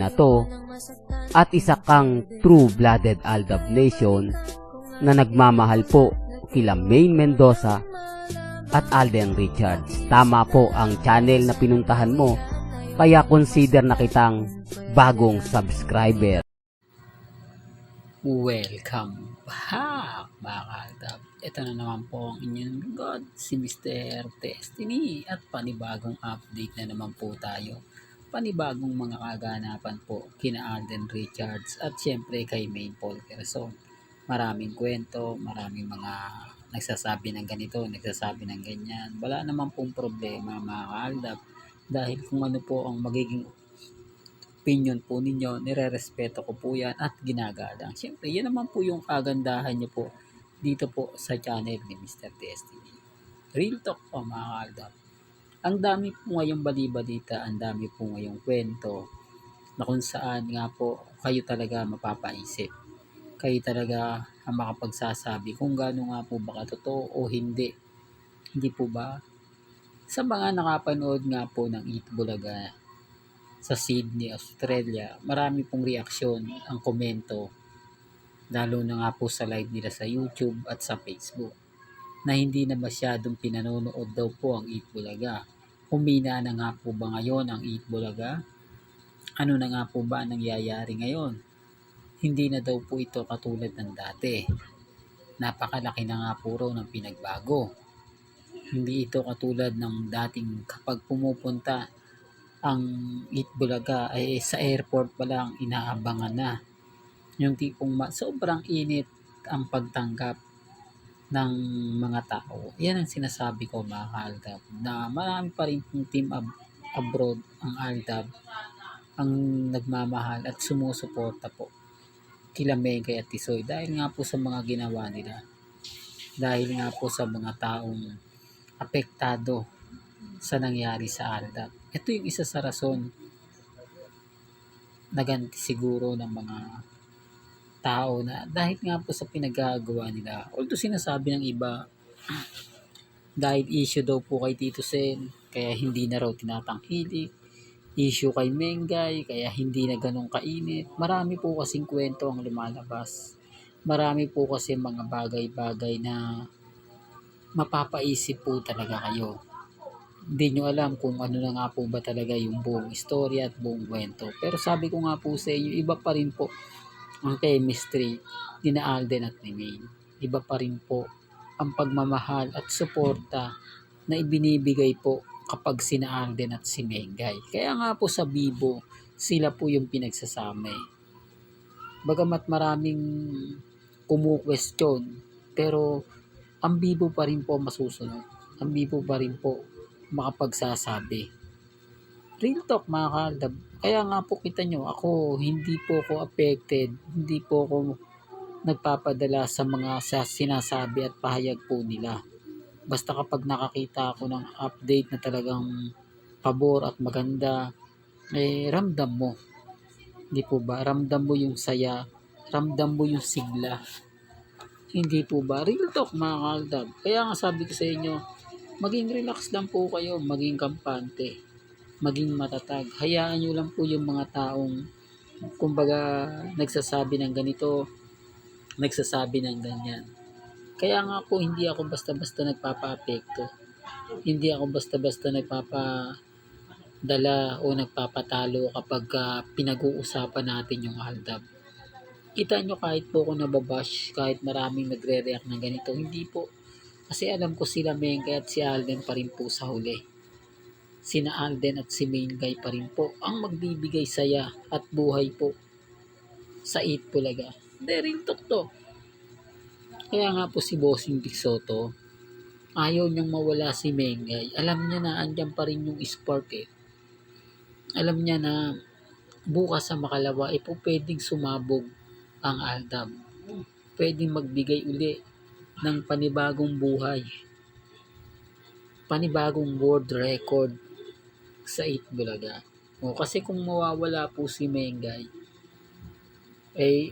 na to at isa kang true-blooded Aldab Nation na nagmamahal po kila Maine Mendoza at Alden Richards. Tama po ang channel na pinuntahan mo, kaya consider na kitang bagong subscriber. Welcome back mga Aldab. Ito na naman po ang inyong God, si Mr. Destiny, at panibagong update na naman po tayo. Panibagong mga kaganapan po kina Alden Richards at syempre kay Maine Paul Quezon. Maraming kwento, maraming mga nagsasabi ng ganito, nagsasabi ng ganyan. Wala naman pong problema mga Aldab, dahil kung ano po ang magiging opinion po ninyo, nire-respeto ko po yan at ginagalang. Siyempre, yan naman po yung kagandahan nyo po dito po sa channel ni Mr. Destiny. Real talk po mga Aldab. Ang dami po ngayong bali-balita, ang dami po ngayong kwento na kung saan nga po kayo talaga mapapaisip. Kayo talaga ang makapagsasabi kung gaano nga po ba katotoo o hindi. Hindi po ba? Sa mga nakapanood nga po ng Eat Bulaga sa Sydney, Australia, marami pong reaksyon ang komento, lalo na nga po sa live nila sa YouTube at sa Facebook, na hindi na masyadong pinanonood daw po ang Eat Bulaga. Humina na nga po ba ngayon ang Eat Bulaga? Ano na nga po ba nangyayari ngayon? Hindi na daw po ito katulad ng dati. Napakalaki na nga po raw ng pinagbago. Hindi ito katulad ng dating kapag pumupunta ang Eat Bulaga ay sa airport pa lang inaabangan na. Yung tipong sobrang init ang pagtanggap ng mga tao. Yan ang sinasabi ko mga Aldab, na marami pa rin team abroad ang Aldab ang nagmamahal at sumusuporta po kila Mengay at Tisoy dahil nga po sa mga ginawa nila. Dahil nga po sa mga taong apektado sa nangyari sa Aldab. Ito yung isa sa rason naganti siguro ng mga tao na dahil nga po sa pinagagawa nila. Although sinasabi ng iba dahil issue daw po kay Tito Sen kaya hindi na raw tinatangkilik, issue kay Mengay kaya hindi na ganun kainit. Marami po kasing kwento ang lumalabas. Marami po kasi mga bagay-bagay na mapapaisip po talaga kayo. Hindi nyo alam kung ano na nga po ba talaga yung buong istorya at buong kwento. Pero sabi ko nga po sa inyo, iba pa rin po ang chemistry ni na Alden at ni Maine. Iba pa rin po ang pagmamahal at suporta na ibinibigay po kapag sina Alden at si Mengay. Kaya nga po sa Bibo, sila po yung pinagsasama. Bagamat maraming kumu-question, pero ang Bibo pa rin po masusunod. Ang Bibo pa rin po makapagsasabi. Real talk mga Aldab. Kaya nga po kita nyo, ako hindi po ako affected, hindi po ako nagpapadala sa mga sinasabi at pahayag po nila. Basta kapag nakakita ako ng update na talagang pabor at maganda, ramdam mo. Hindi po ba? Ramdam mo yung saya, ramdam mo yung sigla. Hindi po ba? Real talk mga Aldab. Kaya nga sabi ko sa inyo, maging relax lang po kayo, maging kampante, maging matatag. Hayaan nyo lang po yung mga taong kumbaga nagsasabi ng ganito, nagsasabi ng ganyan. Kaya nga po hindi ako basta-basta nagpapa-apekto. Hindi ako basta-basta nagpapadala o nagpapatalo kapag pinag-uusapan natin yung Aldab. Kita nyo kahit po ako nababash, kahit maraming nagre-react ng ganito, hindi po. Kasi alam ko sila Mengay at si Alden pa rin po sa huli. Sina Alden at si Mengay pa rin po ang magbibigay saya at buhay po sa Eat Bulaga. Real talk to. Kaya nga po si Bossing Vic Soto, ayaw niyang mawala si Mengay. Alam niya na andyan pa rin yung spark eh. Alam niya na bukas sa makalawa po pwedeng sumabog ang Aldab. Pwedeng magbigay uli ng panibagong buhay. Panibagong world record sa Eat Bulaga. Kasi kung mawawala po si Mengay,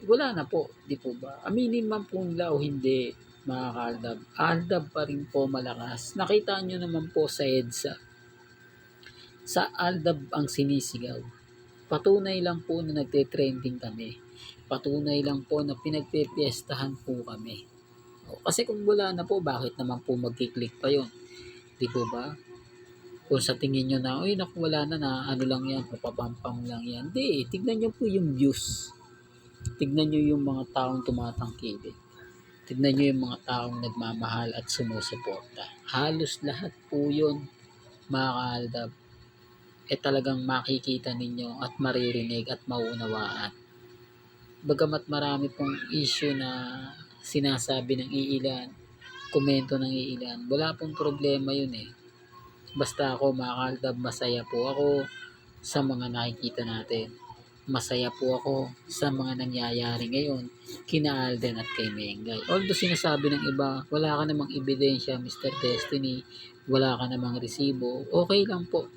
wala na po, di po ba? Aminin man po nila o hindi, mga Aldab. Aldab pa rin po malakas. Nakita nyo naman po sa EDSA. Sa Aldab ang sinisigaw. Patunay lang po na nagte-trending kami. Patunay lang po na pinagpepiestahan po kami. Kasi kung wala na po, bakit naman po magkiklik pa yon? Di po ba? Kung sa tingin nyo na, uy, naku, wala na, ano lang yan, papapampam lang yan. Di, tignan nyo po yung views. Tignan nyo yung mga taong tumatangkilik. Tignan nyo yung mga taong nagmamahal at sumusuporta. Halos lahat po yun, mga kaaldab, talagang makikita ninyo at maririnig at mauunawaan. Bagamat marami pong issue na sinasabi ng iilan, komento ng iilan, wala pong problema yun eh. Basta ako, mga kaaldab, masaya po ako sa mga nakikita natin. Masaya po ako sa mga nangyayari ngayon kina Alden at kay Mengay. Although sinasabi ng iba, wala ka namang ebidensya, Mr. Destiny, wala ka namang resibo, okay lang po.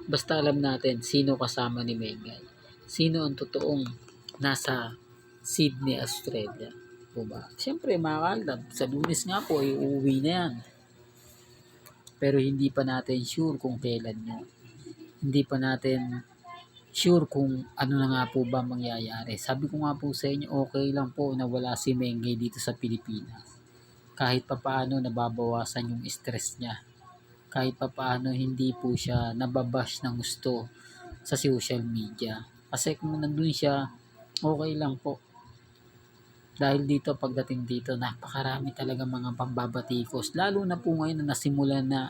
Basta alam natin sino kasama ni Mengay. Sino ang totoong nasa Sydney, Australia. Diba? Siyempre, mga kaaldab, sa Lunes nga po, uuwi na yan. Pero hindi pa natin sure kung kailan yun. Hindi pa natin sure kung ano na nga po ba mangyayari. Sabi ko nga po sa inyo, okay lang po na wala si Mengay dito sa Pilipinas. Kahit papaano nababawasan yung stress niya. Kahit papaano hindi po siya nababash ng gusto sa social media. Kasi kung nandun siya, okay lang po. Dahil dito, pagdating dito, napakarami talaga mga pambabatikos. Lalo na po ngayon na nasimulan na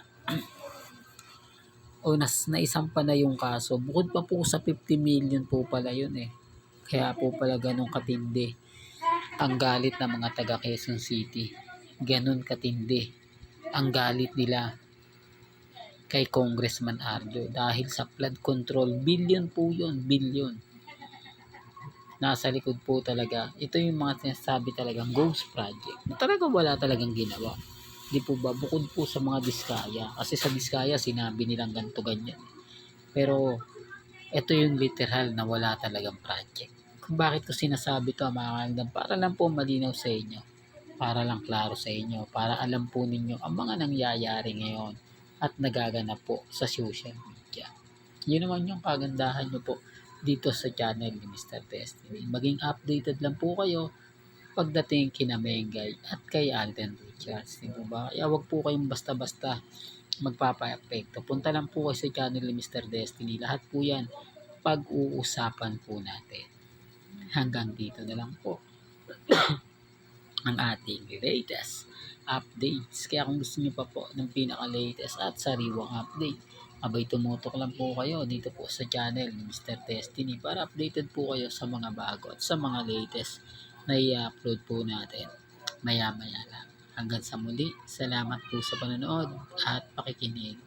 o naisampa na yung kaso. Bukod pa po sa 50 million po pala yun eh. Kaya po pala ganun katindi ang galit ng mga taga Quezon City. Ganun katindi ang galit nila kay Congressman Arjo dahil sa flood control. Billion po yun, billion. Nasa likod po talaga. Ito yung mga sinasabi talagang ghost project. Talaga wala talagang ginawa. Di po ba? Bukod po sa mga diskaya. Kasi sa diskaya, sinabi nilang ganito ganyan. Pero, ito yung literal na wala talagang project. Kung bakit ko sinasabi to mga kaaldab, para lang po malinaw sa inyo. Para lang klaro sa inyo. Para alam po ninyo ang mga nangyayari ngayon at nagaganap po sa social media. Yun naman yung kagandahan nyo po dito sa channel ni Mr. Destiny. Maging updated lang po kayo pagdating kina Mengay at kay Alden Richards. Di ba? Kaya wag po kayong basta-basta magpapa-epekto. Punta lang po kayo sa channel ni Mr. Destiny. Lahat po yan pag-uusapan po natin. Hanggang dito na lang po ang ating latest updates. Kaya kung gusto niyo pa po ng pinaka-latest at sariwang update, abay tumutok lang po kayo dito po sa channel ni Mr. Destiny para updated po kayo sa mga bago at sa mga latest na i-upload po natin maya-maya lang. Hanggang sa muli, salamat po sa panonood at pakikinig.